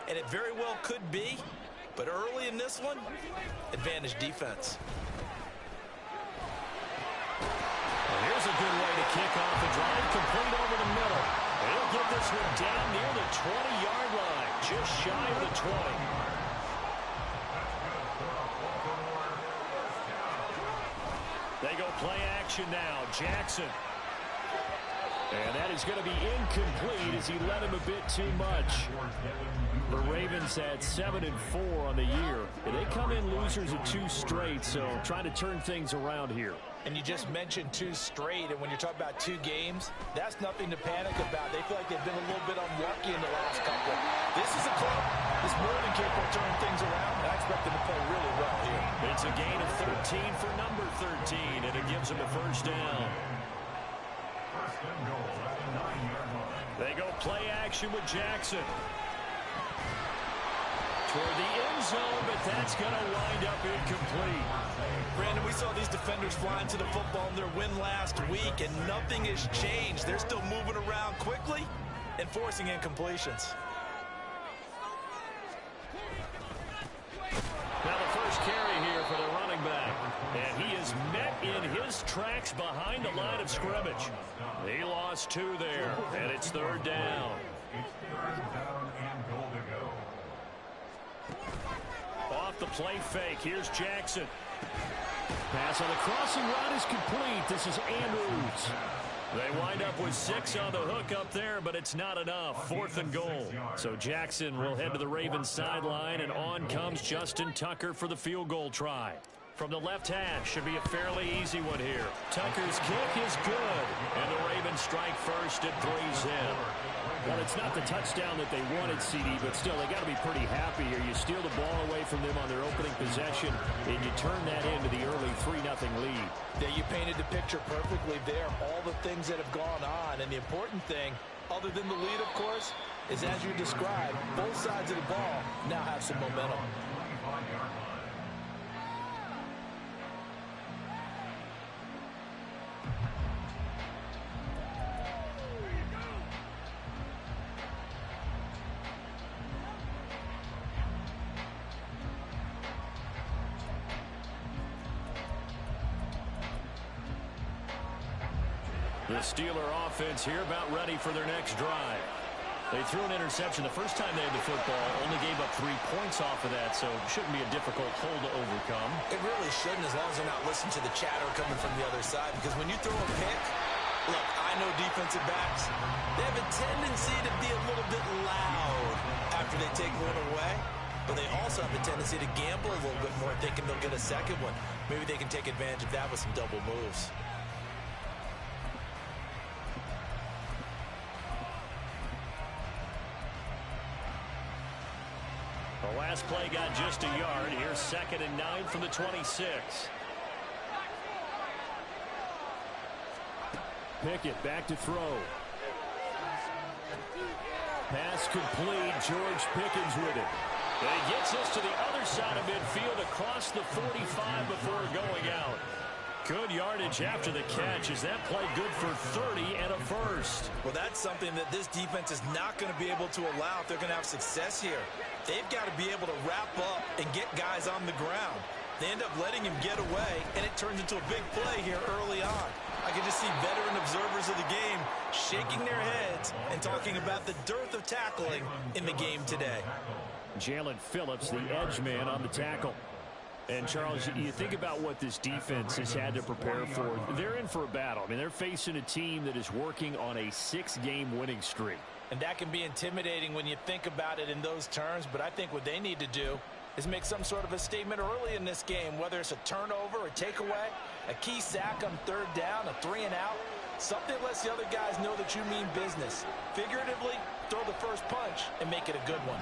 and it very well could be. But early in this one, advantage defense. Well, here's a good way to kick off the drive, complete over the middle. They'll get this one down near the 20-yard line, just shy of the 20. They go play action now. Jackson. And that is going to be incomplete as he led him a bit too much. The Ravens had 7-4 on the year. And they come in losers of 2 straight, so trying to turn things around here. And you just mentioned 2 straight, and when you're talking about 2 games, that's nothing to panic about. They feel like they've been a little bit unlucky in the last couple. This is a club that's more than capable of turning things around, and I expect them to play really well here. It's a gain of 13 for number 13, and it gives them a first down. They go play action with Jackson. Toward the end zone, but that's going to wind up incomplete. Brandon, we saw these defenders flying to the football in their win last week, and nothing has changed. They're still moving around quickly and forcing incompletions. Now the first carry here for the running back. And he is met in his tracks behind the line of scrimmage. He lost 2 there, and it's 3rd down. Off the play fake, here's Jackson. Pass on the crossing route is complete. This is Andrews. They wind up with 6 on the hook up there, but it's not enough. 4th and goal. So Jackson will head to the Ravens sideline, and on comes Justin Tucker for the field goal try. From the left hash, should be a fairly easy one here. Tucker's kick is good, and the Ravens strike first at 3's in. Well, it's not the touchdown that they wanted, CD, but still, they got to be pretty happy here. You steal the ball away from them on their opening possession, and you turn that into the early 3-0 lead. Yeah, you painted the picture perfectly there. All the things that have gone on, and the important thing, other than the lead, of course, is as you described, both sides of the ball now have some momentum. The Steeler offense here about ready for their next drive. They threw an interception the first time they had the football, only gave up 3 points off of that, so it shouldn't be a difficult hole to overcome. It really shouldn't, as long as they're not listening to the chatter coming from the other side, because when you throw a pick, look, I know defensive backs, they have a tendency to be a little bit loud after they take one away, but they also have a tendency to gamble a little bit more, thinking they'll get a second one. Maybe they can take advantage of that with some double moves. The last play got just a yard. Here's 2nd and 9 from the 26. Pickett back to throw. Pass complete. George Pickens with it. And he gets us to the other side of midfield across the 45 before going out. Good yardage after the catch. Is that play good for 30 and a first? Well, that's something that this defense is not going to be able to allow if they're going to have success here. They've got to be able to wrap up and get guys on the ground. They end up letting him get away, and it turns into a big play here early on. I can just see veteran observers of the game shaking their heads and talking about the dearth of tackling in the game today. Jalen Phillips, the edge man on the tackle. And, Charles, you think about what this defense has had to prepare for. They're in for a battle. I mean, they're facing a team that is working on a 6-game winning streak. And that can be intimidating when you think about it in those terms, but I think what they need to do is make some sort of a statement early in this game, whether it's a turnover, a takeaway, a key sack on 3rd down, a 3-and-out, something that lets the other guys know that you mean business. Figuratively, throw the first punch and make it a good one.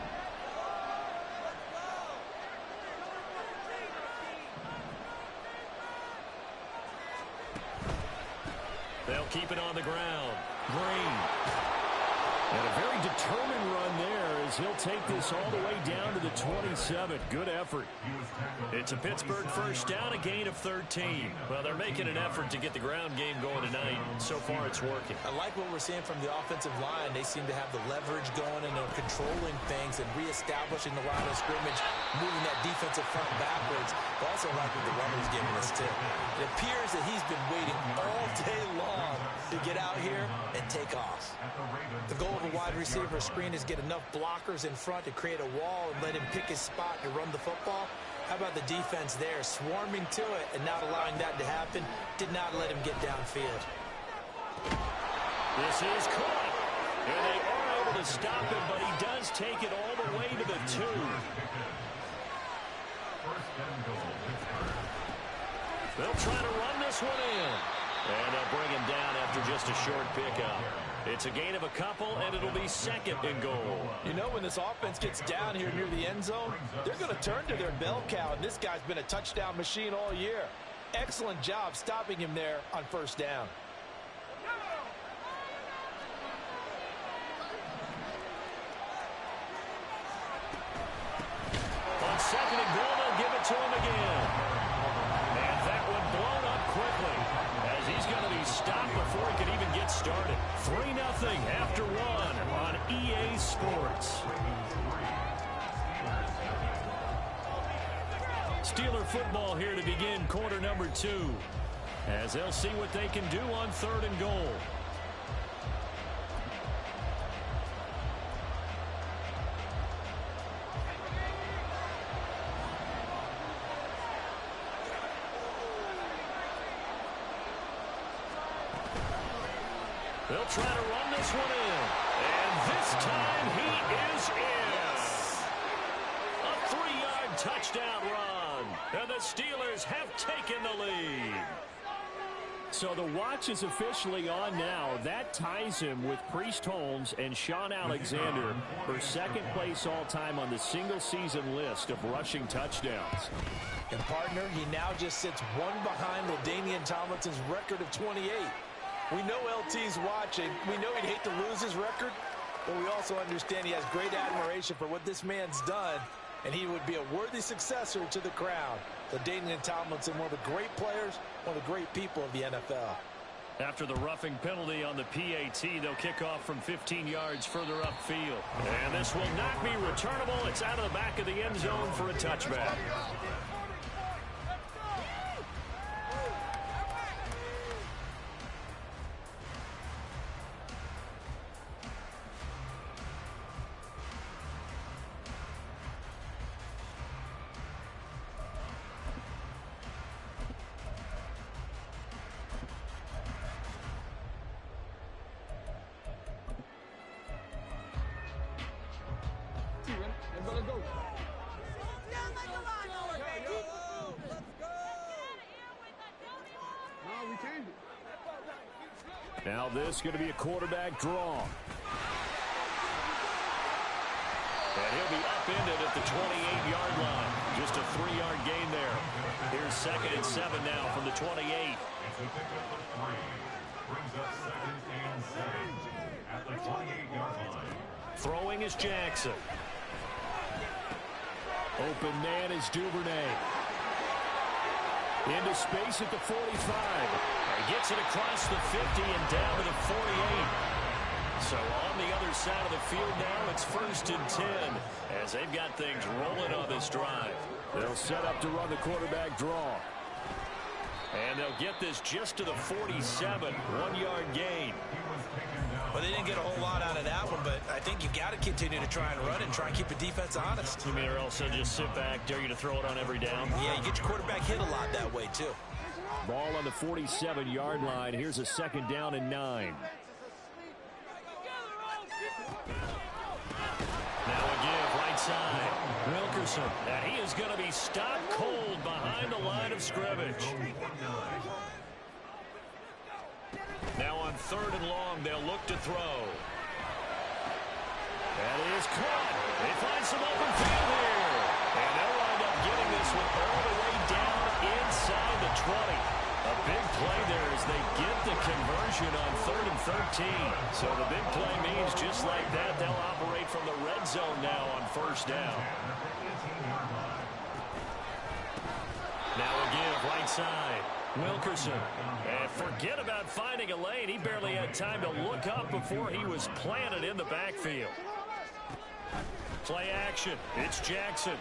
They'll keep it on the ground. Green. And a very determined run there as he'll take this all the way down to the 27. Good effort. It's a Pittsburgh first down, a gain of 13. Well, they're making an effort to get the ground game going tonight. So far, it's working. I like what we're seeing from the offensive line. They seem to have the leverage going, and they're controlling things and reestablishing the line of scrimmage, moving that defensive front backwards. But also like what the runner's giving us, too. It appears that he's been waiting all day long to get out here and take off. The goal of a wide receiver screen is get enough blockers in front to create a wall and let him pick his spot to run the football. How about the defense there, swarming to it and not allowing that to happen? Did not let him get downfield. This is caught, and they are able to stop him, but he does take it all the way to the 2. They'll try to run this one in, and they'll bring him down after just a short pickup. It's a gain of a couple, and it'll be second and goal. You know, when this offense gets down here near the end zone, they're going to turn to their bell cow, and this guy's been a touchdown machine all year. Excellent job stopping him there on first down. On second and goal, they'll give it to him again. And that one blown up quickly, as he's going to be stopped before he can even get started. 3-0 after 1 on EA Sports. Steeler football here to begin quarter number 2, as they'll see what they can do on third and goal. They'll try to run this one in. And this time he is in. Yes. A 3-yard touchdown run. And the Steelers have taken the lead. So the watch is officially on now. That ties him with Priest Holmes and Sean Alexander for second place all-time on the single-season list of rushing touchdowns. And, partner, he now just sits one behind LaDainian Tomlinson's record of 28. We know LT's watching. We know he'd hate to lose his record, but we also understand he has great admiration for what this man's done, and he would be a worthy successor to the crown. LaDainian Tomlinson, one of the great players, one of the great people of the NFL. After the roughing penalty on the PAT, they'll kick off from 15 yards further upfield. And this will not be returnable. It's out of the back of the end zone for a touchback. Now this is going to be a quarterback draw. And he'll be upended at the 28-yard line. Just a 3-yard gain there. Here's 2nd and 7 now from the 28. Throwing is Jackson. Open man is Duvernay. Into space at the 45. And gets it across the 50 and down to the 48. So on the other side of the field now, it's 1st and 10 as they've got things rolling on this drive. They'll set up to run the quarterback draw. And they'll get this just to the 47, 1-yard gain. Well, they didn't get a whole lot out of that one, but I think you got to continue to try and run and try and keep the defense honest. You mean or else they'll just sit back, dare you to throw it on every down? Yeah, you get your quarterback hit a lot that way, too. Ball on the 47-yard line. Here's a 2nd down and 9. Now a give right side. Wilkerson. And he is going to be stopped cold behind the line of scrimmage. Now on 3rd and long, they'll look to throw. That is caught. They find some open field here. And they'll wind up getting this one all the way down inside the 20. A big play there as they get the conversion on 3rd and 13. So the big play means just like that, they'll operate from the red zone now on 1st down. Now a give right side. Wilkerson. And forget about finding a lane. He barely had time to look up before he was planted in the backfield. Play action. It's Jackson.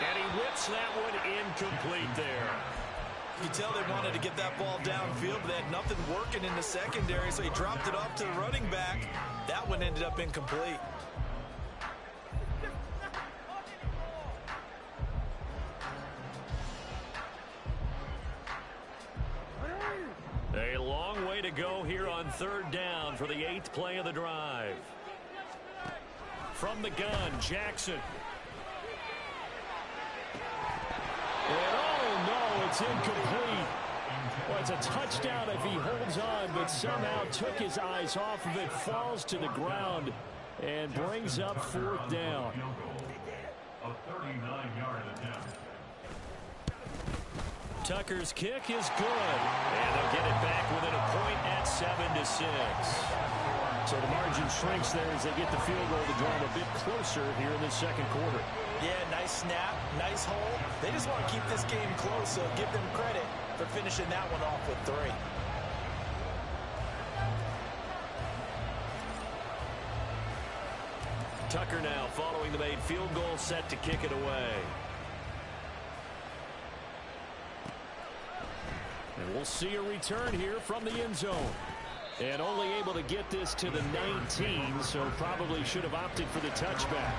And he whips that one incomplete there. You can tell they wanted to get that ball downfield, but they had nothing working in the secondary, so he dropped it off to the running back. That one ended up incomplete. A long way to go here on 3rd down for the 8th play of the drive. From the gun, Jackson. And oh no, it's incomplete. Well, it's a touchdown if he holds on, but somehow took his eyes off of it, falls to the ground, and brings up 4th down. A 39-yard attempt. Tucker's kick is good, and they'll get it back within a point at 7-6. So the margin shrinks there as they get the field goal to draw them a bit closer here in the 2nd quarter. Yeah, nice snap, nice hole. They just want to keep this game close, so give them credit for finishing that one off with 3. Tucker now following the made field goal, set to kick it away. And we'll see a return here from the end zone. And only able to get this to the 19, so probably should have opted for the touchback.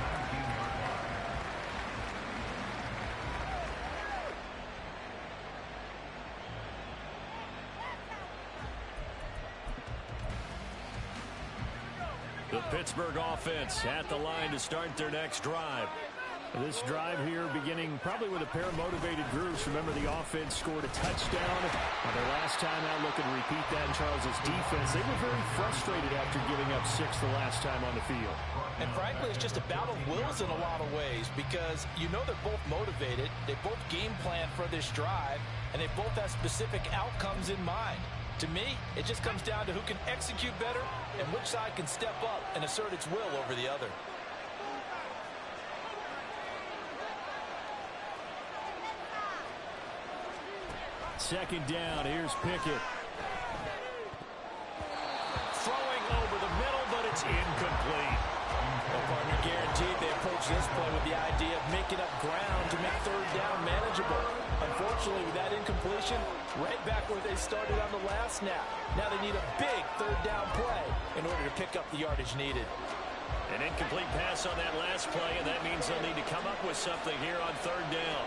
The Pittsburgh offense at the line to start their next drive. This drive here beginning probably with a pair of motivated groups. Remember, the offense scored a touchdown on their last time out. Looking to repeat that in Charles's defense. They were very frustrated after giving up 6 the last time on the field. And frankly, it's just a battle of wills in a lot of ways, because you know they're both motivated. They both game plan for this drive, and they both have specific outcomes in mind. To me, it just comes down to who can execute better and which side can step up and assert its will over the other. Second down, here's Pickett. Throwing over the middle, but it's incomplete. Well, partner, guaranteed they approach this play with the idea of making up ground to make 3rd down manageable. Unfortunately, with that incompletion, right back where they started on the last snap. Now they need a big 3rd down play in order to pick up the yardage needed. An incomplete pass on that last play, and that means they'll need to come up with something here on 3rd down.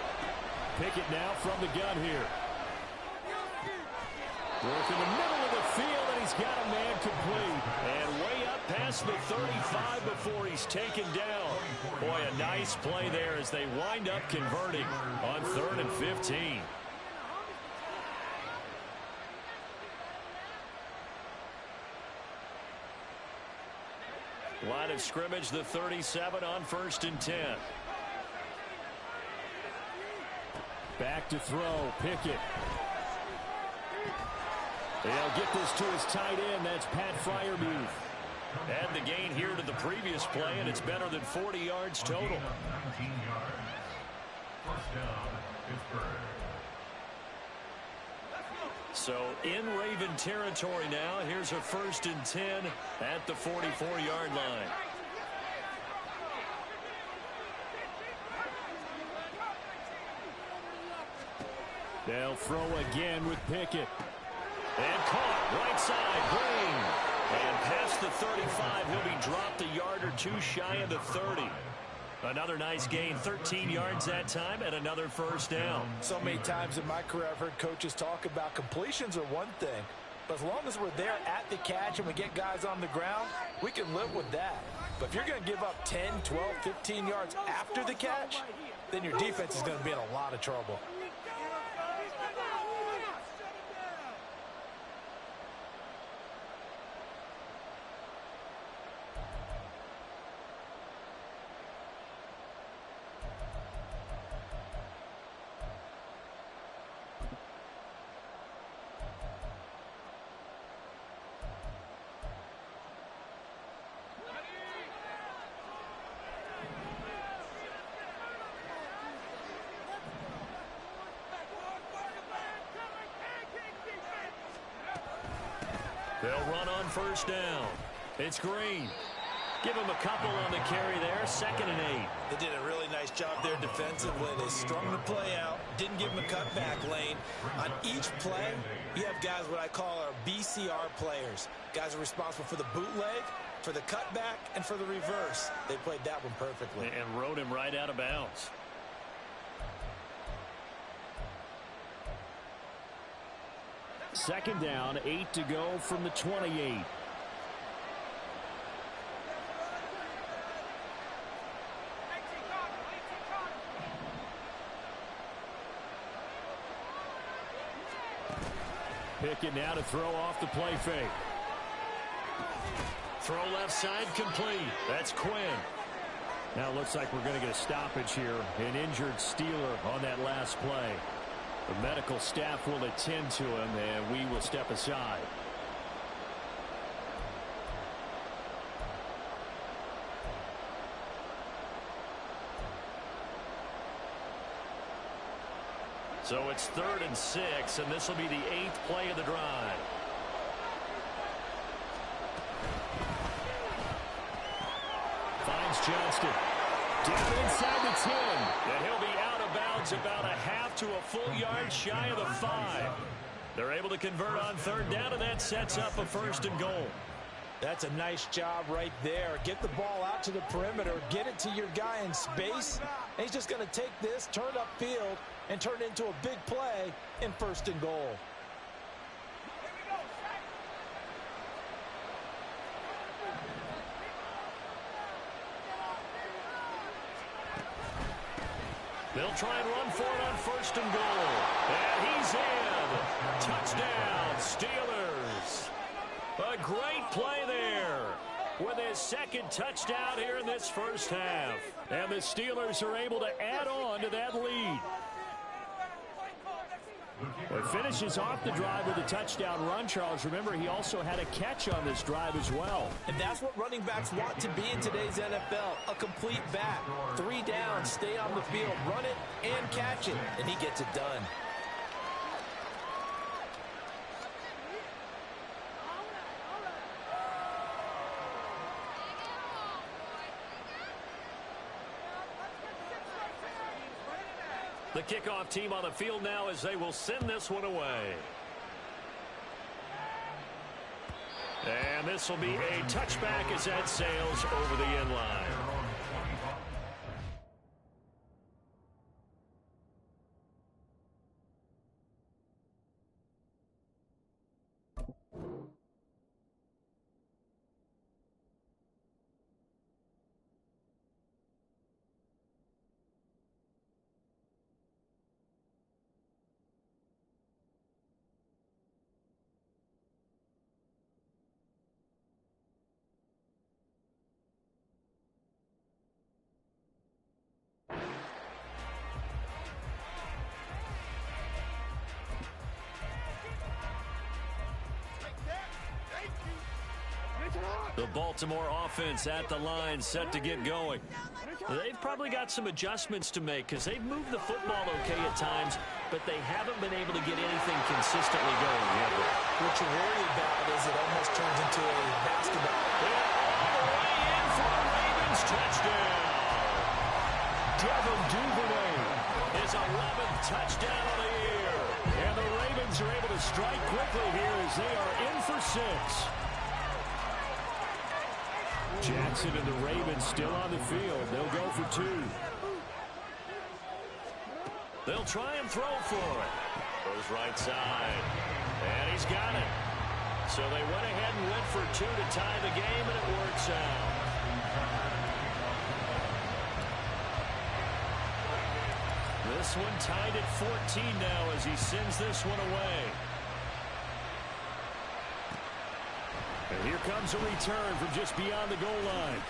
Pickett now from the gun here. Work in the middle of the field, and he's got a man complete. And way up past the 35 before he's taken down. Boy, a nice play there as they wind up converting on 3rd and 15. Line of scrimmage, the 37 on 1st and 10. Back to throw, Pickett. They'll get this to his tight end. That's Pat Freiermuth. Add the gain here to the previous play, and it's better than 40 yards total. 19 yards. First down, Pittsburgh. So in Raven territory now. Here's a 1st and 10 at the 44-yard line. They'll throw again with Pickett. And caught right side, Green. And past the 35, he'll be dropped a yard or 2 shy of the 30. Another nice gain, 13 yards that time, and another 1st down. So many times in my career I've heard coaches talk about completions are one thing, but as long as we're there at the catch and we get guys on the ground, we can live with that. But if you're going to give up 10, 12, 15 yards after the catch, then your defense is going to be in a lot of trouble. They'll run on first down. It's Green. Give him a couple on the carry there. 2nd and 8. They did a really nice job there defensively. They strung the play out, didn't give him a cutback lane. On each play, you have guys what I call our BCR players. Guys are responsible for the bootleg, for the cutback, and for the reverse. They played that one perfectly. And rode him right out of bounds. Second down, 8 to go from the 28. Pickett now to throw off the play fake. Throw left side complete. That's Quinn. Now it looks like we're going to get a stoppage here. An injured Steeler on that last play. The medical staff will attend to him, and we will step aside. So it's 3rd and 6, and this will be the 8th play of the drive. Finds Johnston. Down inside the 10. And he'll be out of bounds about a half to a full yard shy of the 5. They're able to convert on 3rd down, and that sets up a 1st and goal. That's a nice job right there. Get the ball out to the perimeter. Get it to your guy in space. And he's just going to take this, turn upfield, and turn it into a big play in 1st and goal. They'll try and run for it on 1st and goal. And he's in. Touchdown, Steelers. A great play there with his 2nd touchdown here in this first half. And the Steelers are able to add on to that lead. Well, finishes off the drive with a touchdown run, Charles. Remember, he also had a catch on this drive as well. And that's what running backs want to be in today's NFL, a complete back. 3 downs, stay on the field, run it and catch it, and he gets it done. The kickoff team on the field now as they will send this one away. And this will be a touchback as that sails over the end line. The Baltimore offense at the line, set to get going. They've probably got some adjustments to make because they've moved the football okay at times, but they haven't been able to get anything consistently going yet. What you worry about is it almost turns into a basketball. Yeah, all the way in for the Ravens touchdown. Devin Duvernay, his 11th touchdown of the year. And the Ravens are able to strike quickly here as they are in for 6. Jackson and the Ravens still on the field. They'll go for 2. They'll try and throw for it. Goes right side. And he's got it. So they went ahead and went for 2 to tie the game, and it works out. This one tied at 14 now as he sends this one away. And here comes a return from just beyond the goal line.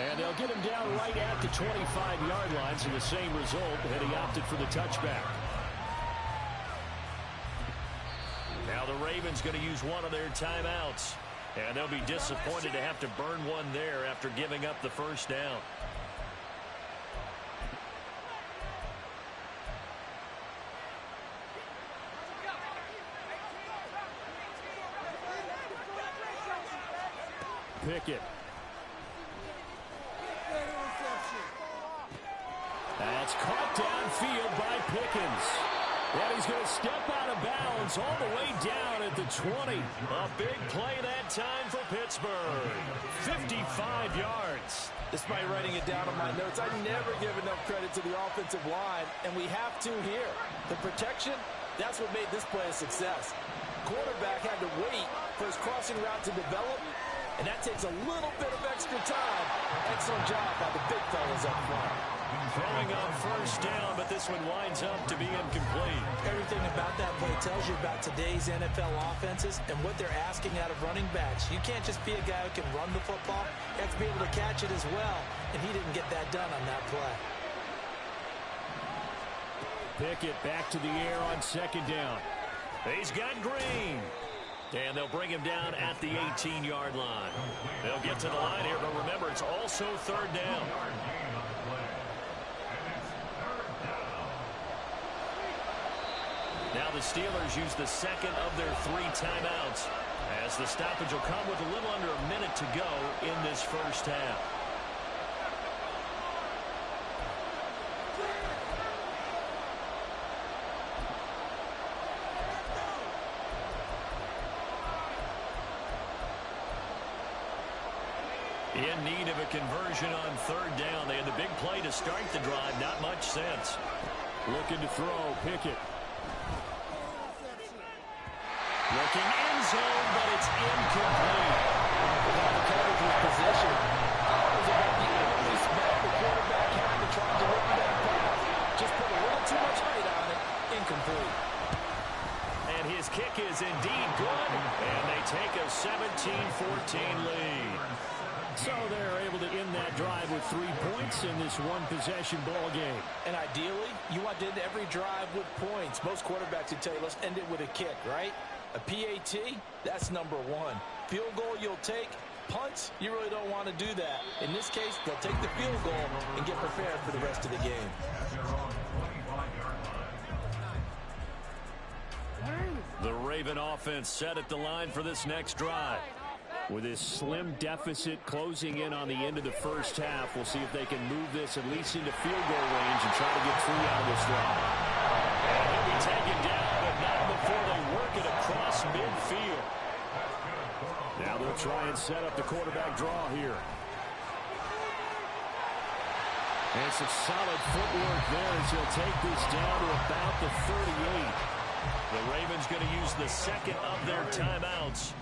And they'll get him down right at the 25-yard line, so the same result, and he opted for the touchback. Now the Ravens going to use one of their timeouts. And they'll be disappointed to have to burn one there after giving up the first down. Pickett. That's caught downfield by Pickens. And he's going to step out of bounds all the way down at the 20. A big play that time for Pittsburgh. 55 yards. Despite writing it down on my notes, I never give enough credit to the offensive line, and we have to here. The protection, that's what made this play a success. Quarterback had to wait for his crossing route to develop, and that takes a little bit of extra time. Excellent job by the big fellas up front. Throwing on first down, but this one winds up to be incomplete. Everything about that play tells you about today's NFL offenses and what they're asking out of running backs. You can't just be a guy who can run the football. You have to be able to catch it as well, and he didn't get that done on that play. Pickett back to the air on second down. He's got Green. And they'll bring him down at the 18-yard line. They'll get to the line here, but remember, it's also third down. Now the Steelers use the second of their 3 timeouts, as the stoppage will come with a little under a minute to go in this first half. In need of a conversion on third down. They had the big play to start the drive. Not much sense. Looking to throw. Pickett. Looking end zone, but it's incomplete. Without the coverage with possession, it was about the only spot the quarterback had to try to deliver that pass. Just put a little too much height on it. Incomplete. And his kick is indeed good. And they take a 17-14 lead. So they're able to end that drive with 3 points in this one-possession ball game. And ideally, you want to end every drive with points. Most quarterbacks would tell you, let's end it with a kick, right? A PAT, that's number 1. Field goal you'll take. Punts, you really don't want to do that. In this case, they'll take the field goal and get prepared for the rest of the game. The Raven offense set at the line for this next drive. With this slim deficit closing in on the end of the first half, we'll see if they can move this at least into field goal range and try to get 3 out of this drive. And he'll be taken down, but not before they work it across midfield. Now they'll try and set up the quarterback draw here. And some solid footwork there as he'll take this down to about the 38. The Ravens going to use the second of their timeouts,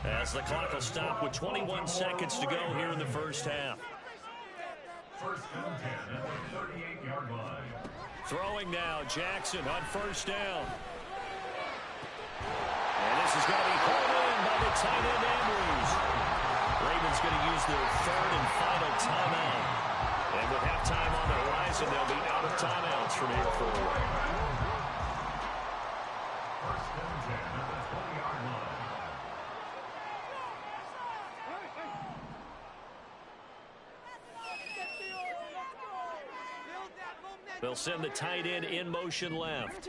as the clock will stop with 21 seconds to go here in the first half. First and 10 at the 38-yard line. Throwing now, Jackson on first down. And this is going to be pulled in by the tight end Andrews. Ravens going to use their third and final timeout. And with halftime on the horizon, they'll be out of timeouts from here forward. First and 10 at the 20-yard line. They'll send the tight end in motion left.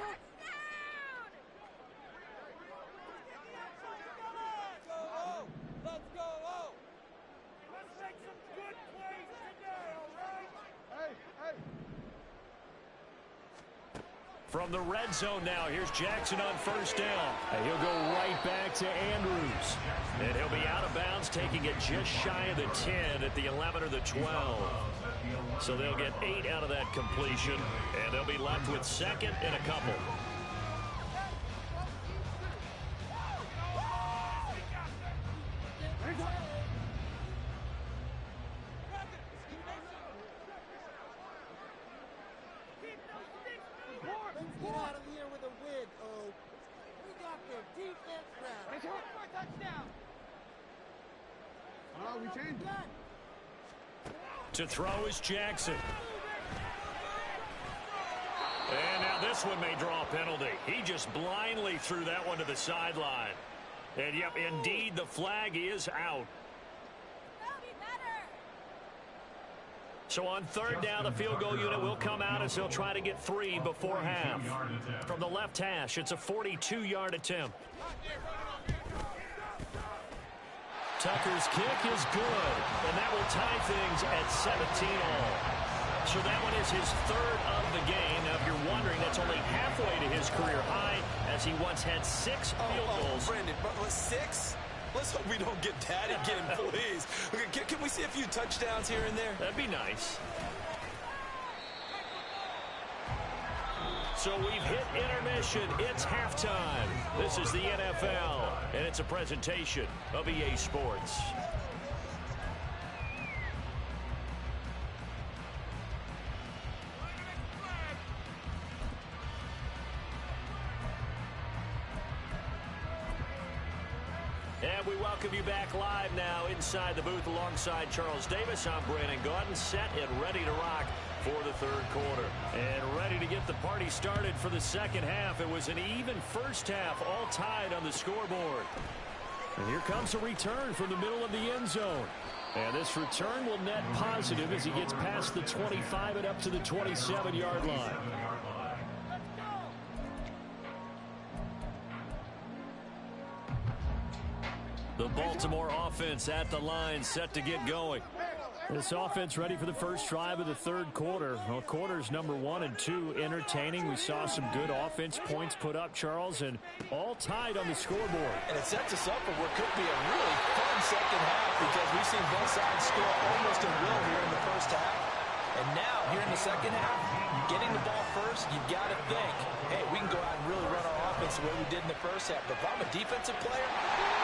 From the red zone now, here's Jackson on first down. And he'll go right back to Andrews. And he'll be out of bounds, taking it just shy of the 10 at the 11 or the 12. So they'll get 8 out of that completion, and they'll be left with second and a couple. Get out of here with a win, oh. We got their defense round. Touchdown. Oh, we changed that. To throw is Jackson. And now this one may draw a penalty. He just blindly threw that one to the sideline. And yep, indeed, the flag is out. So on third down, the field goal unit will come out as they'll try to get 3 before half. From the left hash, it's a 42-yard attempt. Tucker's kick is good, and that will tie things at 17 all. So that one is his third of the game. Now, if you're wondering, that's only halfway to his career high, as he once had 6 field goals. Brandon, but 6? Let's hope we don't get that again, please. Can we see a few touchdowns here and there? That'd be nice. So we've hit intermission. It's halftime. This is the NFL, and it's a presentation of EA Sports. And we welcome you back live now inside the booth alongside Charles Davis. I'm Brandon Gaudin, set and ready to rock for the third quarter. And ready to get the party started for the second half. It was an even first half, all tied on the scoreboard. And here comes a return from the middle of the end zone. And this return will net positive as he gets past the 25 and up to the 27-yard line. The Baltimore offense at the line, set to get going. This offense ready for the first drive of the third quarter. Well, quarters number 1 and 2 entertaining. We saw some good offense points put up, Charles, and all tied on the scoreboard. And it sets us up for what could be a really fun second half, because we've seen both sides score almost at will here in the first half. And now, here in the second half, getting the ball first, you've got to think, hey, we can go out and really run our offense the way we did in the first half. But if I'm a defensive player,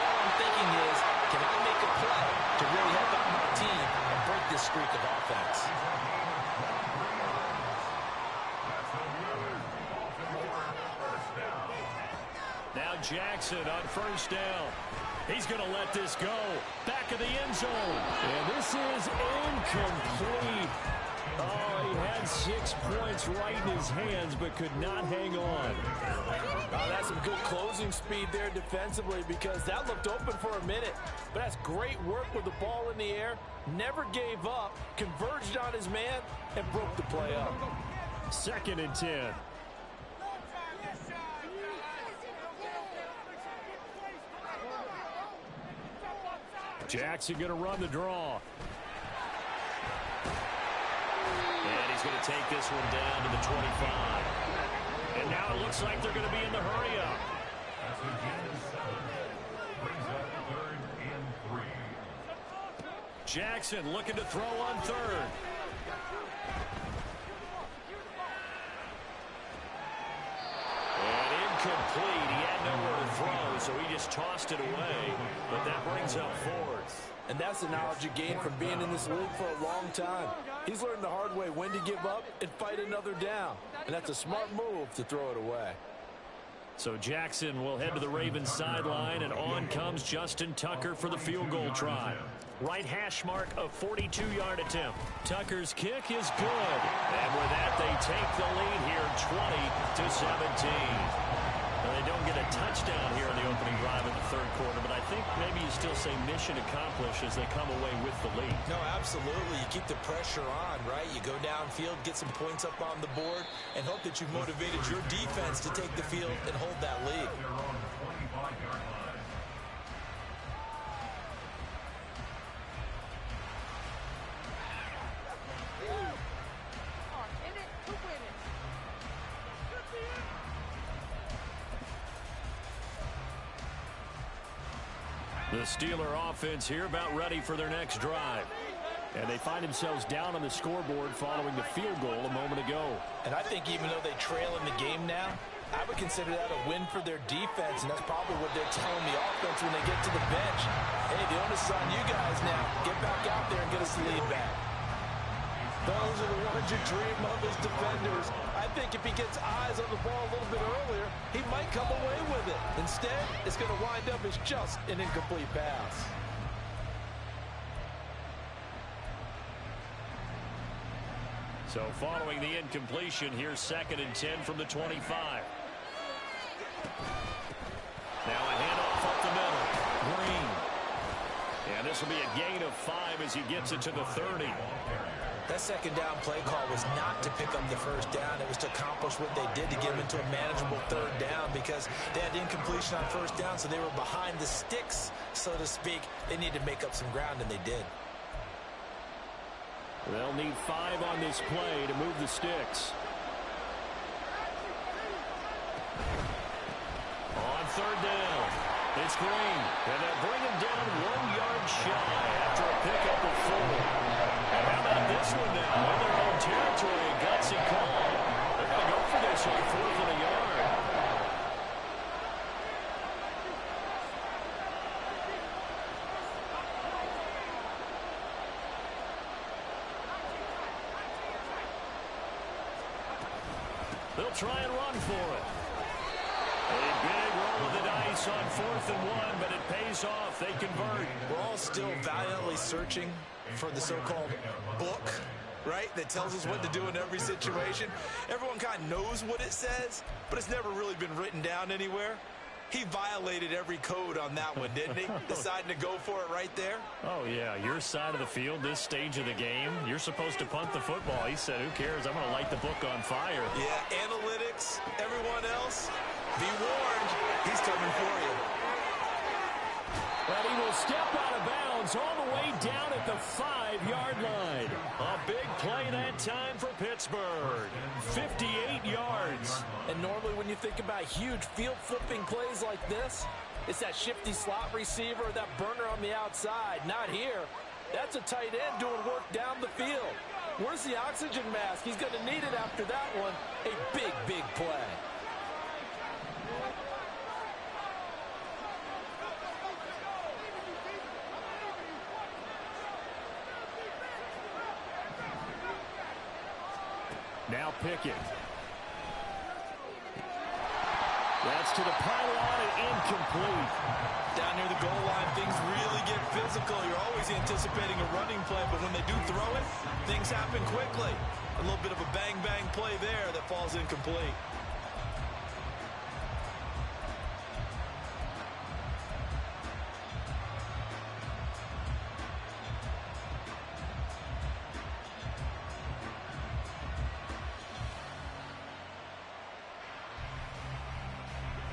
all I'm thinking is, can I make a play to really help out my team and break this streak of offense? Now Jackson on first down. He's going to let this go. Back of the end zone. And this is incomplete. Oh, he had 6 points right in his hands, but could not hang on. Oh, that's some good closing speed there defensively, because that looked open for a minute. But that's great work with the ball in the air. Never gave up, converged on his man, and broke the play up. 2nd and 10. Jackson going to run the draw. And he's going to take this one down to the 25. And now it looks like they're going to be in the hurry-up. That's a gain of 7. Brings up 3rd and 3. Jackson looking to throw on 3rd. And incomplete. He had nowhere to throw, so he just tossed it away. But that brings up 4th. And that's the knowledge you gain from being in this league for a long time. He's learned the hard way when to give up and fight another down. And that's a smart move to throw it away. So Jackson will head to the Ravens sideline, and on comes Justin Tucker for the field goal try. Right hash mark, a 42-yard attempt. Tucker's kick is good. And with that, they take the lead here 20-17. Now, they don't get a touchdown here in the opening drive of the third quarter, but I think maybe you still say mission accomplished as they come away with the lead. No, absolutely. You keep the pressure on, right? You go downfield, get some points up on the board, and hope that you've motivated your defense to take the field and hold that lead. They're on the 25-yard line. The Steeler offense here about ready for their next drive. And they find themselves down on the scoreboard following the field goal a moment ago. And I think even though they trail in the game now, I would consider that a win for their defense, and that's probably what they're telling the offense when they get to the bench. Hey, the onus is on you guys now. Get back out there and get us the lead back. Those are the ones you dream of as defenders. I think if he gets eyes on the ball a little bit earlier, he might come away with it. Instead, it's going to wind up as just an incomplete pass. So following the incompletion, here's 2nd and 10 from the 25. Now a handoff up the middle. Green. And this will be a gain of 5 as he gets it to the 30. That second down play call was not to pick up the first down. It was to accomplish what they did to get them into a manageable third down because they had incompletion on first down, so they were behind the sticks, so to speak. They needed to make up some ground, and they did. They'll need 5 on this play to move the sticks. On third down, it's Green, and they'll bring him down 1 yard shy after a pickup of 4. And how about this one now? In their own territory, a gutsy call. They're going to go for this on 4th and a yard. They'll try and run for it. A big roll of the dice on 4th and 1, but it pays off. They convert. We're all still valiantly searching for the so-called book, right, that tells us what to do in every situation. Everyone kind of knows what it says, but it's never really been written down anywhere. He violated every code on that one, didn't he? Deciding to go for it right there. Oh, yeah, your side of the field, this stage of the game, you're supposed to punt the football. He said, who cares? I'm going to light the book on fire. Yeah, analytics, everyone else, be warned, he's coming for you. But he will step out of bounds all the way down at the 5-yard line. A big play that time for Pittsburgh. 58 yards. And normally when you think about huge field-flipping plays like this, it's that shifty slot receiver, that burner on the outside. Not here. That's a tight end doing work down the field. Where's the oxygen mask? He's going to need it after that one. A big, big play. Now Pickett. That's to the pylon and incomplete. Down near the goal line, things really get physical. You're always anticipating a running play, but when they do throw it, things happen quickly. A little bit of a bang-bang play there that falls incomplete.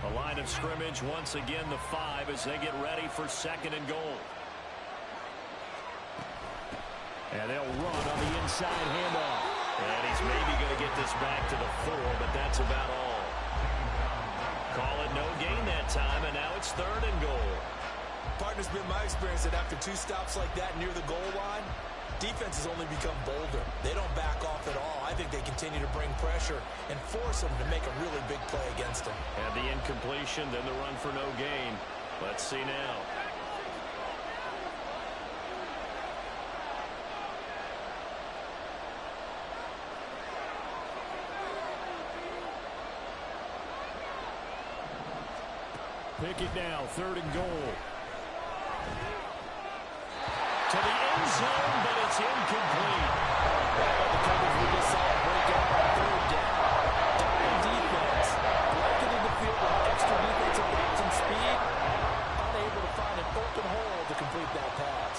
The line of scrimmage, once again, the 5 as they get ready for 2nd and goal. And they'll run on the inside handoff. And he's maybe going to get this back to the 4, but that's about all. Call it no gain that time, and now it's 3rd and goal. Partner's been my experience that after 2 stops like that near the goal line, defenses only become bolder. They don't back off at all. I think they continue to bring pressure and force them to make a really big play against them. And the incompletion, then the run for no gain. Let's see now. Pickett now, 3rd and goal. To the end zone, but it's incomplete. The coverage we just saw break out on 3rd down. Dire defense. Blanketed the field with extra defensive backs and speed. Unable to find an open hole to complete that pass.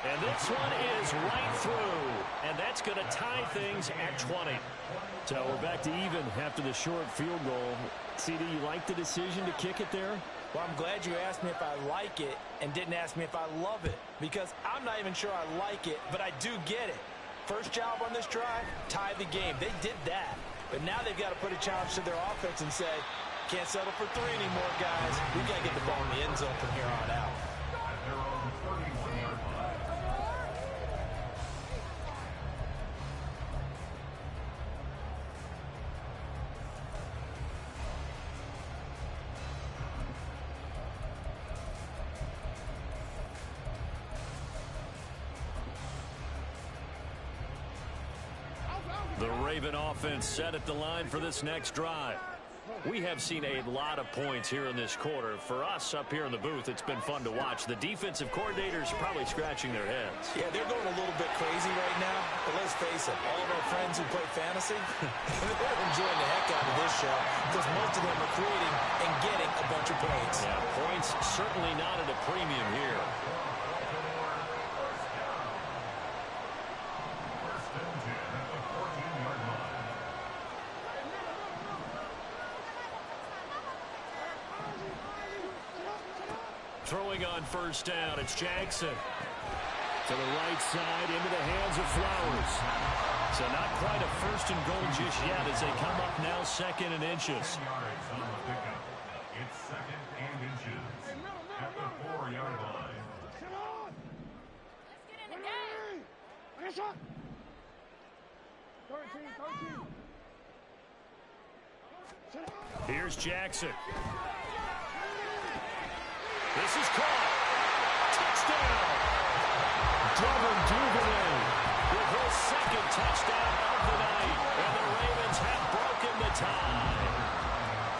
And this one is right through. And that's going to tie things at 20. So we're back to even after the short field goal. CD, you like the decision to kick it there? Well, I'm glad you asked me if I like it and didn't ask me if I love it, because I'm not even sure I like it, but I do get it. First job on this drive, tie the game. They did that, but now they've got to put a challenge to their offense and say, can't settle for 3 anymore, guys. We've got to get the ball in the end zone from here on out. The Raven offense set at the line for this next drive. We have seen a lot of points here in this quarter. For us up here in the booth, it's been fun to watch. The defensive coordinators are probably scratching their heads. Yeah, they're going a little bit crazy right now, but let's face it, all of our friends who play fantasy, they're enjoying the heck out of this show because most of them are creating and getting a bunch of points. Yeah, points certainly not at a premium here. throwing on first down. It's Jackson. To the right side, into the hands of Flowers. So not quite a first and goal just yet as they come up now second and inches. 10 yards on the pickup. It's second and inches at the 4-yard line. Let's get in the game. I got shot. 13. Here's Jackson. This is caught. Touchdown. Devin Duvernay with his second touchdown of the night. And the Ravens have broken the tie.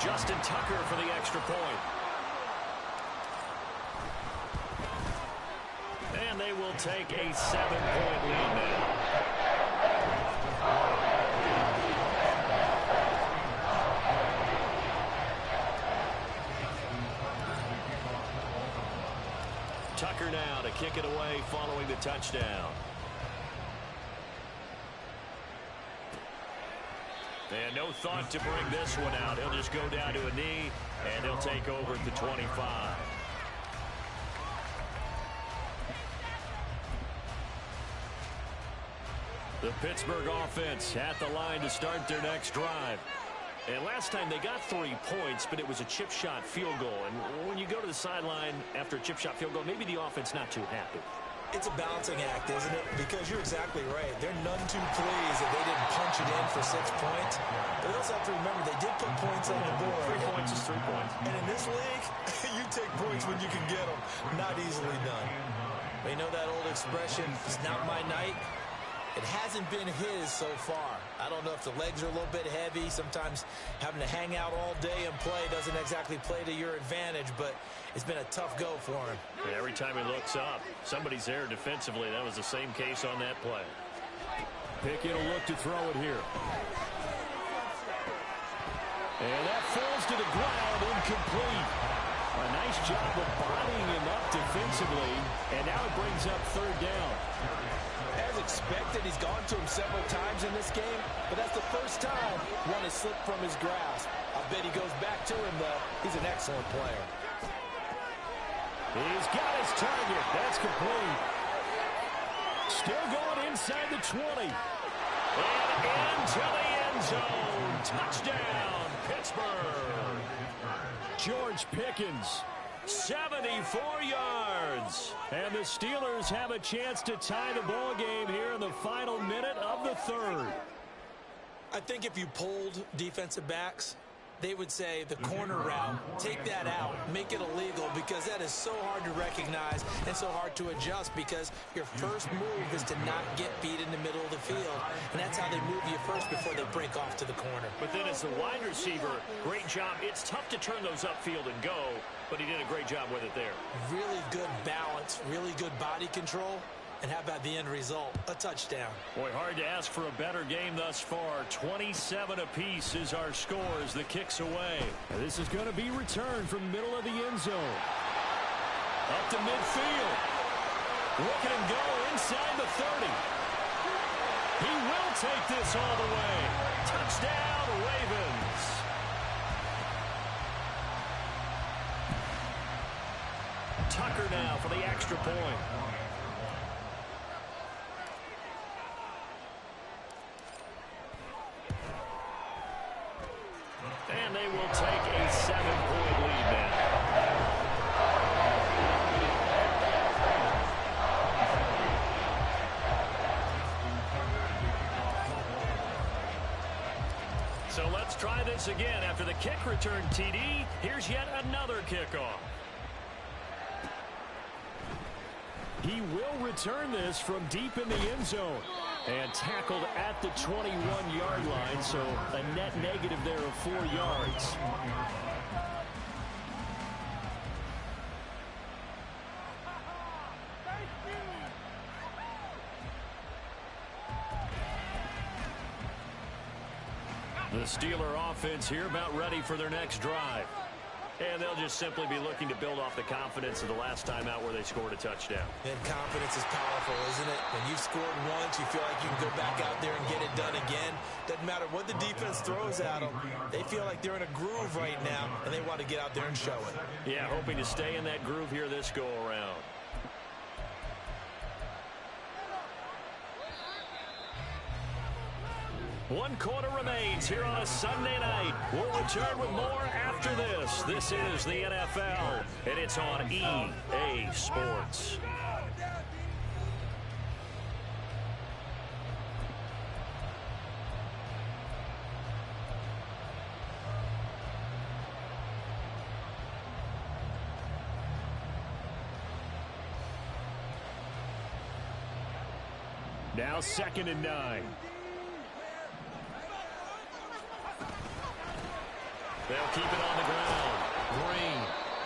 Justin Tucker for the extra point. And they will take a 7-point lead now. Tucker now to kick it away following the touchdown. And no thought to bring this one out. He'll just go down to a knee, and he'll take over at the 25. The Pittsburgh offense at the line to start their next drive. And last time they got 3 points, but it was a chip shot field goal. And when you go to the sideline after a chip shot field goal, maybe the offense not too happy. It's a balancing act, isn't it? Because you're exactly right. They're none too pleased that they didn't punch it in for 6 points. But you also have to remember, they did put points on the board. 3 points is 3 points. And in this league, you take points when you can get them. Not easily done. But you know that old expression, it's not my night. It hasn't been his so far. I don't know if the legs are a little bit heavy. Sometimes having to hang out all day and play doesn't exactly play to your advantage, but it's been a tough go for him. Yeah, every time he looks up, somebody's there defensively. That was the same case on that play. Pickett will look to throw it here. And that falls to the ground, incomplete. A nice job of bodying him up defensively, and now it brings up third down. As expected, he's gone to him several times in this game, but that's the first time one has slipped from his grasp. I bet he goes back to him, though. He's an excellent player. He's got his target. That's complete. Still going inside the 20. And into the end zone. Touchdown, Pittsburgh. George Pickens. 74 yards. And the Steelers have a chance to tie the ball game here in the final minute of the third. I think if you polled defensive backs, they would say the corner route, take that out, make it illegal, because that is so hard to recognize and so hard to adjust, because your first move is to not get beat in the middle of the field. And that's how they move you first before they break off to the corner. But then as the wide receiver, great job. It's tough to turn those upfield and go, but he did a great job with it there. Really good balance, really good body control. And how about the end result? A touchdown. Boy, hard to ask for a better game thus far. 27 apiece is our score as the kick's away. And this is going to be returned from the middle of the end zone. Up to midfield. Look at him go inside the 30. He will take this all the way. Touchdown, Ravens. Tucker now for the extra point. And they will take a 7-point lead now. So let's try this again. After the kick return TD, here's yet another kickoff. He will return this from deep in the end zone. And tackled at the 21-yard line, so a net negative there of 4 yards. The Steeler offense here about ready for their next drive. And they'll just simply be looking to build off the confidence of the last time out where they scored a touchdown. And confidence is powerful, isn't it? When you've scored once, you feel like you can go back out there and get it done again. Doesn't matter what the defense throws at them. They feel like they're in a groove right now, and they want to get out there and show it. Yeah, hoping to stay in that groove here this go-around. One quarter remains here on a Sunday night. We'll return with more after this. This is the NFL, and it's on EA Sports. Now 2nd and 9. They'll keep it on the ground. Green.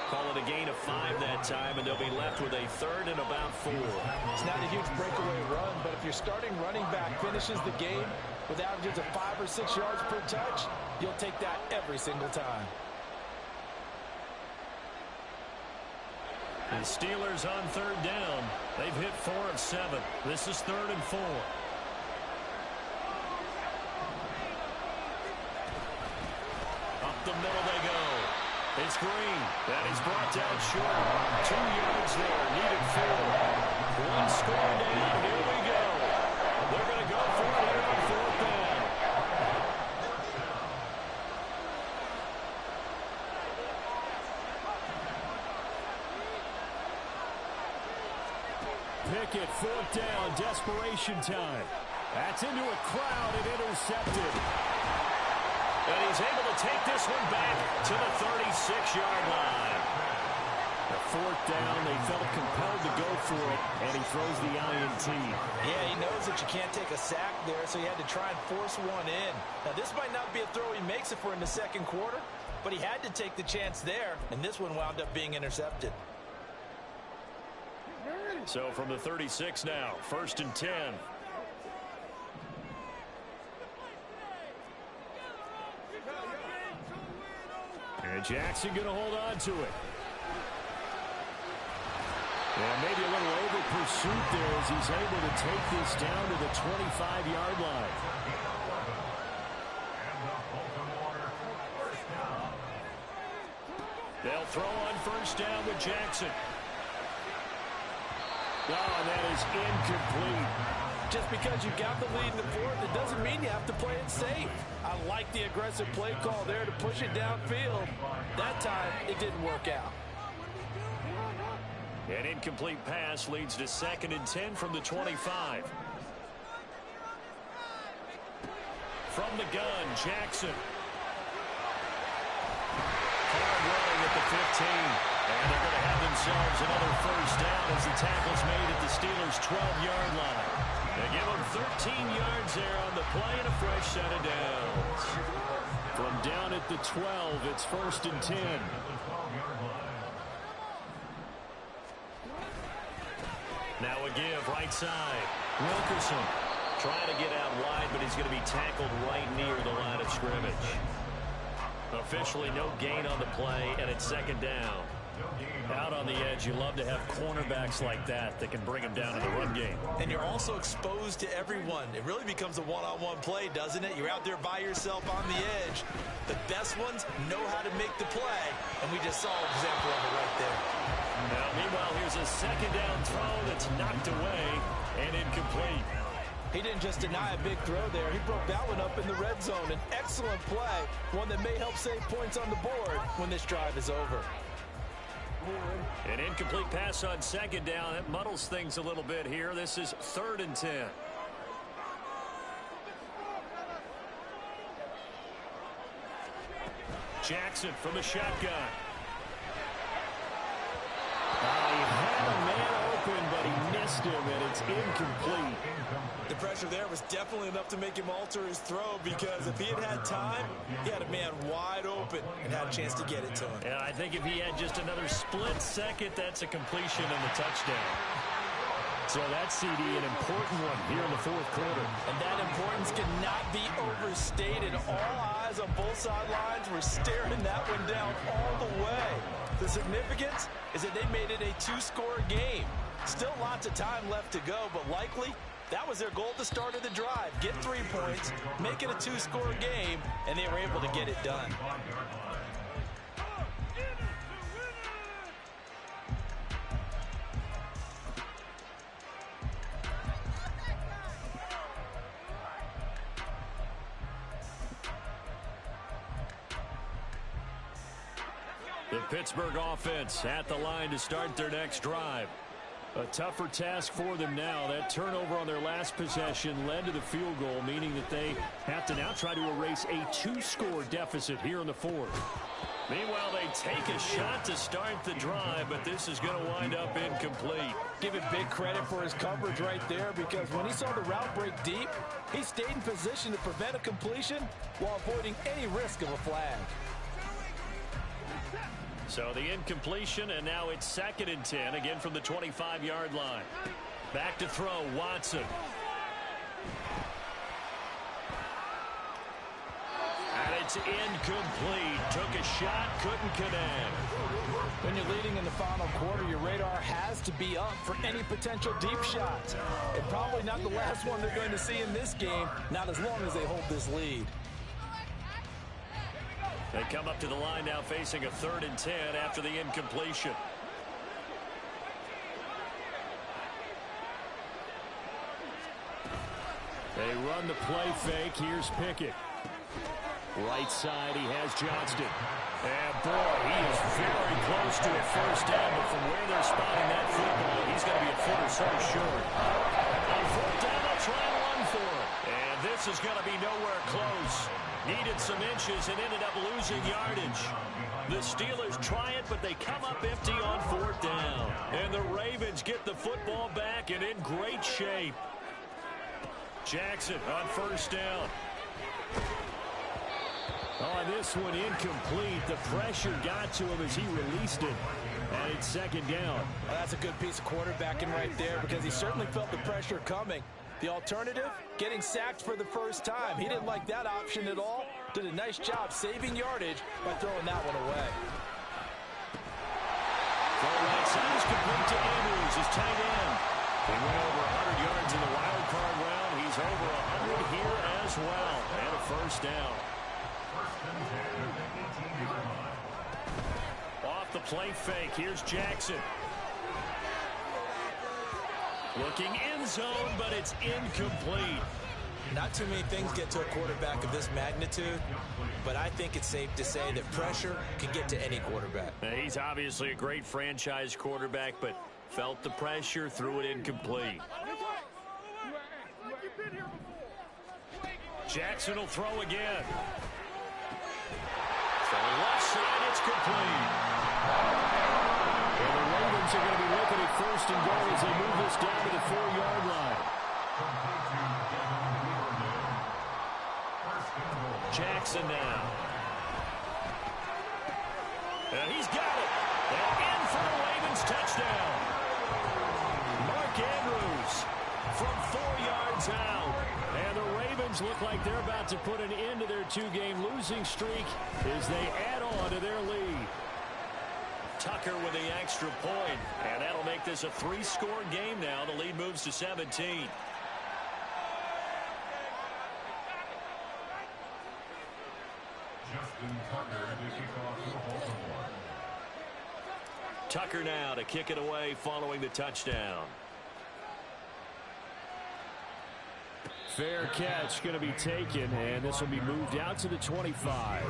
Call it a gain of 5 that time, and they'll be left with a 3rd and about 4. It's not a huge breakaway run, but if your starting running back finishes the game with averages of 5 or 6 yards per touch, you'll take that every single time. The Steelers on 3rd down. They've hit 4 of 7. This is 3rd and 4. Up the middle they go. It's Green. That is brought down short. 2 yards there. Needed 4. One score down. Here we go. They're going to go for it here on 4th down. Pickett, 4th down, desperation time. That's into a crowd and intercepted. And he's able to take this one back to the 36-yard line. The 4th down, they felt compelled to go for it, and he throws the INT. Yeah, he knows that you can't take a sack there, so he had to try and force one in. Now, this might not be a throw he makes if we're in the 2nd quarter, but he had to take the chance there, and this one wound up being intercepted. So from the 36 now, 1st and 10. And Jackson going to hold on to it. And maybe a little over pursuit there as he's able to take this down to the 25-yard line. They'll throw on 1st down with Jackson. Oh, and that is incomplete. Just because you got the lead in the 4th, it doesn't mean you have to play it safe. I like the aggressive play call there to push it downfield. That time, it didn't work out. An incomplete pass leads to 2nd and 10 from the 25. From the gun, Jackson. Hard running at the 15. And they're going to have themselves another 1st down as the tackle's made at the Steelers' 12-yard line. They give them 13 yards there on the play and a fresh set of downs. From down at the 12, it's 1st and 10. Now a give, right side. Wilkerson trying to get out wide, but he's going to be tackled right near the line of scrimmage. Officially no gain on the play, and it's 2nd down. Out on the edge, you love to have cornerbacks like that can bring them down in the run game. And you're also exposed to everyone. It really becomes a one-on-one play, doesn't it? You're out there by yourself on the edge. The best ones know how to make the play, and we just saw an example of it right there. Now, meanwhile, here's a 2nd down throw that's knocked away and incomplete. He didn't just deny a big throw there. He broke that one up in the red zone. An excellent play, one that may help save points on the board when this drive is over. An incomplete pass on 2nd down. That muddles things a little bit here. This is 3rd and 10. Jackson from the shotgun. He had a man open, but he missed him, and it's incomplete. The pressure there was definitely enough to make him alter his throw, because if he had time, he had a man wide open and had a chance to get it to him. And I think if he had just another split second, that's a completion and a touchdown. So that CD, an important one here in the fourth quarter. And that importance cannot be overstated. All eyes on both sidelines were staring that one down all the way. The significance is that they made it a two-score game. Still lots of time left to go, but likely that was their goal at the start of the drive. Get 3 points, make it a two-score game, and they were able to get it done. The Pittsburgh offense at the line to start their next drive. A tougher task for them now. That turnover on their last possession led to the field goal, meaning that they have to now try to erase a two-score deficit here in the fourth. Meanwhile, they take a shot to start the drive, but this is going to wind up incomplete. Give it big credit for his coverage right there, because when he saw the route break deep, he stayed in position to prevent a completion while avoiding any risk of a flag. So the incompletion, and now it's 2nd and 10, again from the 25-yard line. Back to throw, Watson. And it's incomplete. Took a shot, couldn't connect. When you're leading in the final quarter, your radar has to be up for any potential deep shots. And probably not the last one they're going to see in this game, not as long as they hold this lead. They come up to the line now facing a 3rd and 10 after the incompletion. They run the play fake. Here's Pickett. Right side, he has Johnston. And boy, he is very close to a first down, but from where they're spotting that football, he's going to be a foot or so short. On 4th down, they'll try and run for it. And this is going to be nowhere close. Needed some inches and ended up losing yardage. The Steelers try it, but they come up empty on 4th down. And the Ravens get the football back and in great shape. Jackson on 1st down. Oh, this one incomplete. The pressure got to him as he released it. And it's 2nd down. Well, that's a good piece of quarterbacking right there, because he certainly felt the pressure coming. The alternative, getting sacked for the first time. He didn't like that option at all. Did a nice job saving yardage by throwing that one away. Throw right side is complete to Andrews, his tight end. He went over 100 yards in the wild card round. He's over 100 here as well. And a 1st down. Off the play fake, here's Jackson. Looking in zone, but it's incomplete. Not too many things get to a quarterback of this magnitude, but I think it's safe to say that pressure can get to any quarterback. He's obviously a great franchise quarterback, but felt the pressure, threw it incomplete. Jackson will throw again. From the left side, it's complete. And the Ravens are going to be looking at 1st and goal as they move this down to the 4-yard line. Jackson now. And he's got it. And in for the Ravens touchdown. Mark Andrews from 4 yards out. And the Ravens look like they're about to put an end to their 2-game losing streak as they add on to their lead. Tucker with the extra point, and that'll make this a 3-score game now. The lead moves to 17. Tucker now to kick it away following the touchdown. Fair catch going to be taken, and this will be moved out to the 25.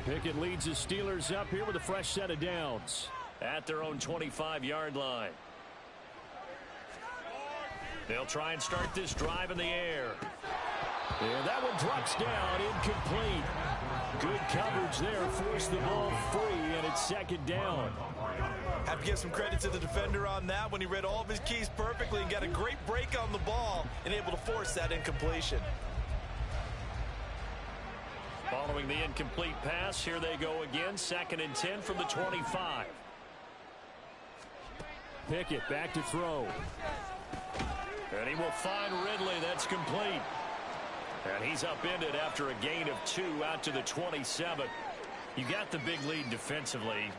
Pickett leads the Steelers up here with a fresh set of downs at their own 25-yard line. They'll try and start this drive in the air. And that one drops down, incomplete. Good coverage there, forced the ball free, and it's second down. Have to give some credit to the defender on that when he read all of his keys perfectly and got a great break on the ball and able to force that incompletion. Following the incomplete pass, here they go again. 2nd and 10 from the 25. Pickett back to throw. And he will find Ridley. That's complete. And he's upended after a gain of 2 out to the 27. You got the big lead defensively.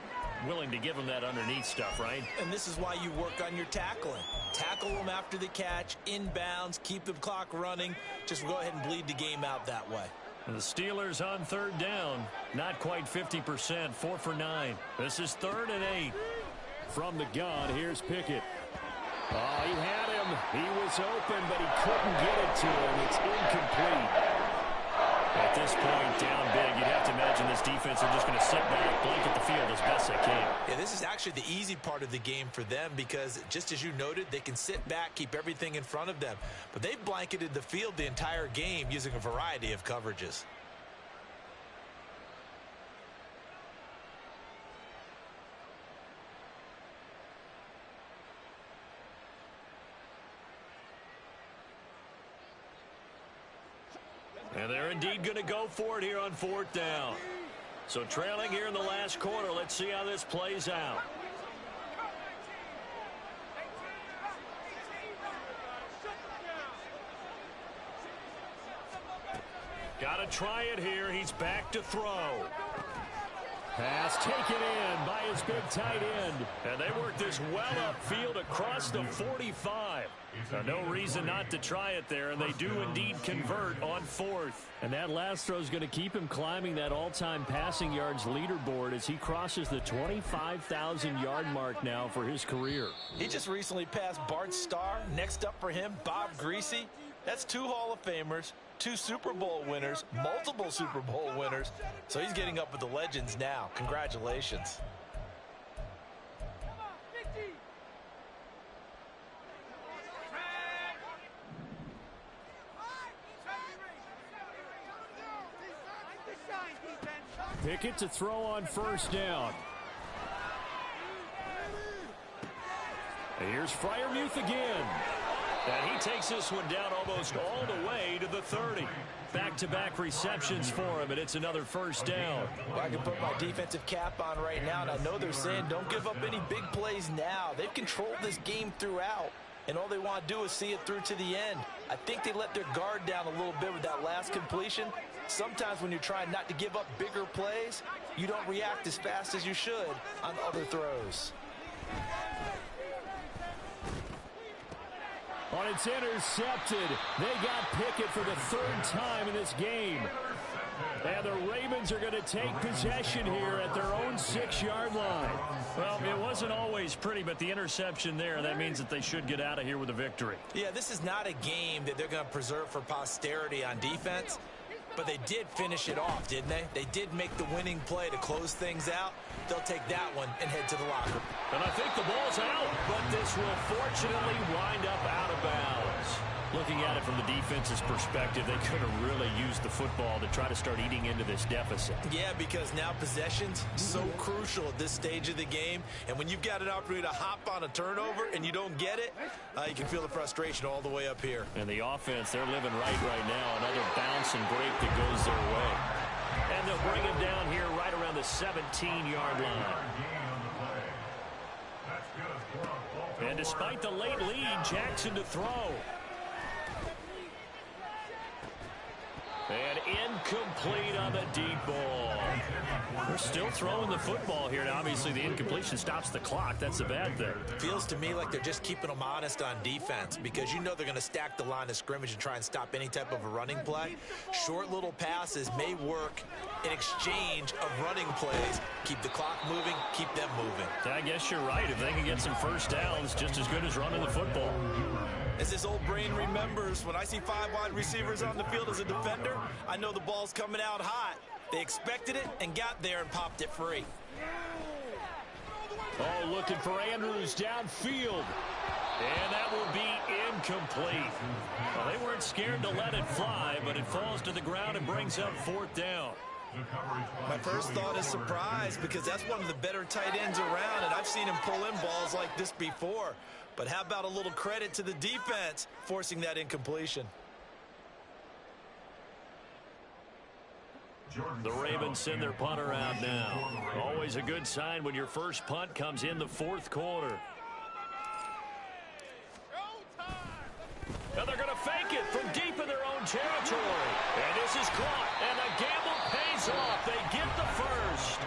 Willing to give him that underneath stuff, right? And this is why you work on your tackling. Tackle them after the catch, inbounds, keep the clock running. Just go ahead and bleed the game out that way. And the Steelers on 3rd down. Not quite 50%, 4 for 9. This is 3rd and 8. From the gun, here's Pickett. Oh, he had him. He was open, but he couldn't get it to him. It's incomplete. At this point, down big, you'd have to imagine this defense are just going to sit back, blanket the field as best they can. Yeah, this is actually the easy part of the game for them because, just as you noted, they can sit back, keep everything in front of them. But they've blanketed the field the entire game using a variety of coverages. And they're indeed going to go for it here on 4th down. So trailing here in the last quarter. Let's see how this plays out. Got to try it here. He's back to throw. Pass taken in by his big tight end. And they work this well upfield across the 45. So no reason not to try it there, and they do indeed convert on 4th. And that last throw is going to keep him climbing that all-time passing yards leaderboard as he crosses the 25,000-yard mark now for his career. He just recently passed Bart Starr. Next up for him, Bob Greasy. That's 2 Hall of Famers, 2 Super Bowl winners, multiple Super Bowl winners. So he's getting up with the legends now. Congratulations. Pickett to throw on 1st down. And here's Freiermuth again. And he takes this one down almost all the way to the 30. Back-to-back receptions for him, and it's another 1st down. Well, I can put my defensive cap on right now, and I know they're saying don't give up any big plays now. They've controlled this game throughout, and all they want to do is see it through to the end. I think they let their guard down a little bit with that last completion. Sometimes when you're trying not to give up bigger plays, you don't react as fast as you should on other throws. On it's intercepted. They got Pickett for the 3rd time in this game. And the Ravens are going to take possession here at their own 6-yard line. Well, it wasn't always pretty, but the interception there, that means that they should get out of here with a victory. Yeah, this is not a game that they're going to preserve for posterity on defense. But they did finish it off, didn't they? They did make the winning play to close things out. They'll take that one and head to the locker. And I think the ball's out, but this will fortunately wind up out of bounds. Looking at it from the defense's perspective, they could have really used the football to try to start eating into this deficit. Yeah, because now possession's so crucial at this stage of the game. And when you've got an opportunity to hop on a turnover and you don't get it, you can feel the frustration all the way up here. And the offense, they're living right now. Another bounce and break that goes their way. And they'll bring him down here right around the 17-yard line. And despite the late lead, Jackson to throw. And incomplete on the deep ball. They're still throwing the football here. Now, obviously, the incompletion stops the clock. That's the bad thing. Feels to me like they're just keeping them honest on defense because you know they're going to stack the line of scrimmage and try and stop any type of a running play. Short little passes may work in exchange of running plays. Keep the clock moving, keep them moving. I guess you're right. If they can get some 1st downs, just as good as running the football. As this old brain remembers, when I see 5 wide receivers on the field as a defender, I know the ball's coming out hot. They expected it and got there and popped it free. Oh, looking for Andrews downfield. And that will be incomplete. Well, they weren't scared to let it fly, but it falls to the ground and brings up 4th down. My first thought is surprise because that's one of the better tight ends around, and I've seen him pull in balls like this before. But how about a little credit to the defense forcing that incompletion? The Ravens send their punter out now. Always a good sign when your first punt comes in the fourth quarter. Now they're going to fake it from deep in their own territory. And this is caught, and the gamble pays off. They get the first.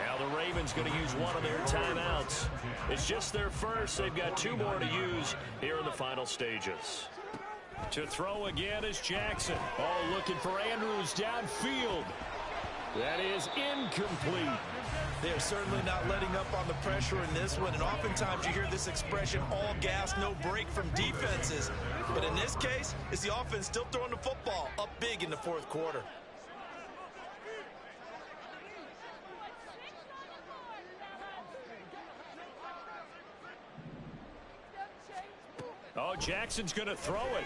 Now the Ravens going to use one of their timeouts. It's just their first. They've got 2 more to use here in the final stages. To throw again is Jackson. Oh, looking for Andrews downfield. That is incomplete. They're certainly not letting up on the pressure in this one, and oftentimes you hear this expression, all gas, no break from defenses. But in this case, it's the offense still throwing the football up big in the fourth quarter. Oh, Jackson's going to throw it.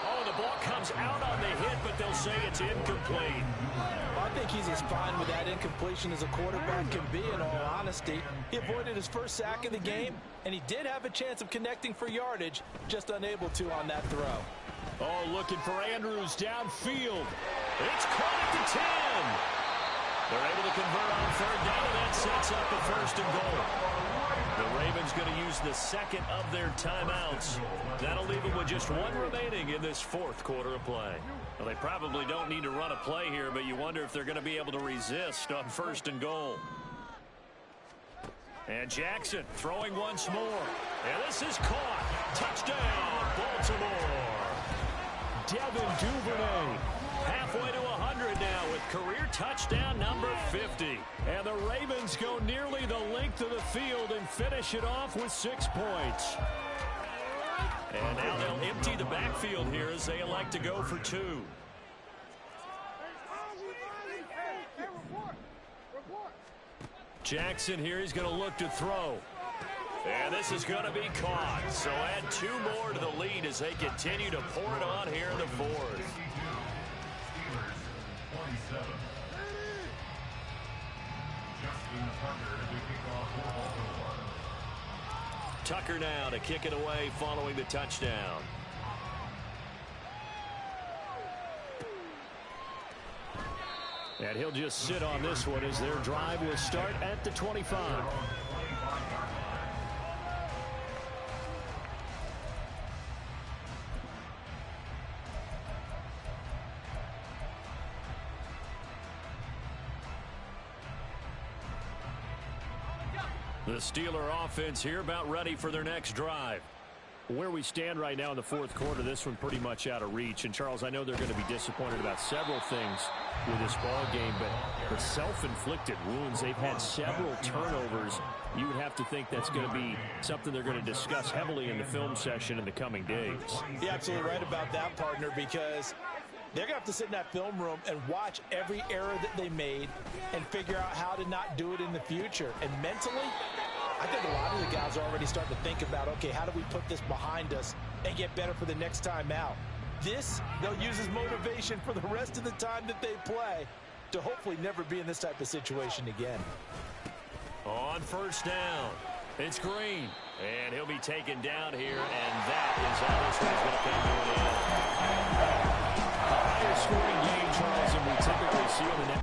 Oh, the ball comes out on the hit, but they'll say it's incomplete. I think he's as fine with that incompletion as a quarterback can be, in all honesty. He avoided his first sack of the game, and he did have a chance of connecting for yardage, just unable to on that throw. Oh, looking for Andrews downfield. It's caught at the 10. They're able to convert on third down, and that sets up the first and goal. The Ravens going to use the second of their timeouts. That'll leave them with just 1 remaining in this fourth quarter of play. Well, they probably don't need to run a play here, but you wonder if they're going to be able to resist on first and goal. And Jackson throwing once more. And this is caught. Touchdown, Baltimore. Devin Duvernay. Halfway to 100 now with career touchdown number 50. And the Ravens go nearly the length of the field and finish it off with 6 points. And now they'll empty the backfield here as they elect to go for 2. Jackson here, he's going to look to throw. And this is going to be caught. So add 2 more to the lead as they continue to pour it on here in the fourth. Tucker now to kick it away following the touchdown. And he'll just sit on this one as their drive will start at the 25. The Steeler offense here about ready for their next drive. Where we stand right now in the fourth quarter, this one pretty much out of reach. And, Charles, I know they're going to be disappointed about several things with this ball game, but the self-inflicted wounds, they've had several turnovers. You would have to think that's going to be something they're going to discuss heavily in the film session in the coming days. You're absolutely right about that, partner, because they're going to have to sit in that film room and watch every error that they made and figure out how to not do it in the future. And mentally, I think a lot of the guys are already starting to think about, okay, how do we put this behind us and get better for the next time out? This, they'll use as motivation for the rest of the time that they play to hopefully never be in this type of situation again. On first down, it's Green. And he'll be taken down here, and that is how this one's going to come to an end. A higher scoring game, Charles, than we typically see on the